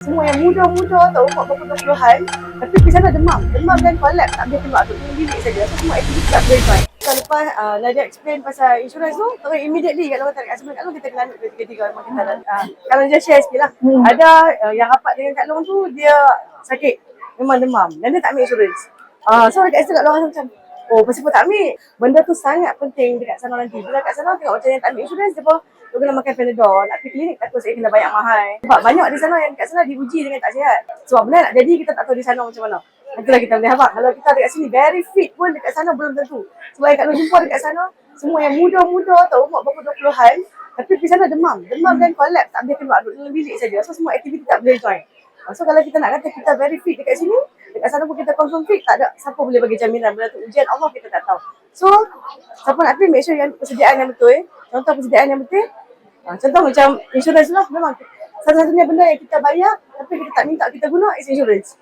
Semua yang muda-muda tau, umur berapa 20-an, tapi di sana demam dan collapse, tak boleh keluar, duduk dalam bilik saja. So semua aktiviti tak boleh join. So lepas Nadia explain pasal insurans tu, terus immediately kat luar tarik asma kat luar, kita kena tiga-tiga memang kita kalau dia share sikit lah. Ada yang rapat dengan Kak Long tu, dia sakit, memang demam dan dia tak ambil insurans. So dekat situ Kak Long rasa macam, oh pasal pun tak ambil. Benda tu sangat penting dekat sana nanti. Bila kat sana tengok macam yang tak ambil insurans, dia pun dia kena makan Panadol, nak pergi klinik takut saya kena bayar mahal. Sebab banyak di sana yang kat sana diuji dengan tak sihat. Sebab benda nak jadi kita tak tahu di sana macam mana. Nantilah kita boleh habaq. Kalau kita dekat sini very fit pun dekat sana belum tentu. Sebab yang Kak Long jumpa dekat sana, semua yang muda-muda tau, umur berapa 20-an, tapi di sana demam dan collapse, tak boleh keluar, duduk dalam bilik saja. So semua aktiviti tak boleh join. So kalau kita nak kata kita very fit dekat sini, dekat sana pun kita confirm fit, tak ada siapa boleh bagi jaminan. Benda tu ujian Allah, kita tak tahu. So siapa nak pergi, make sure yang persediaan yang betul. Contoh persediaan yang betul, contoh macam insurans lah, memang satu-satunya benda yang kita bayar tapi kita tak minta kita guna is insurance.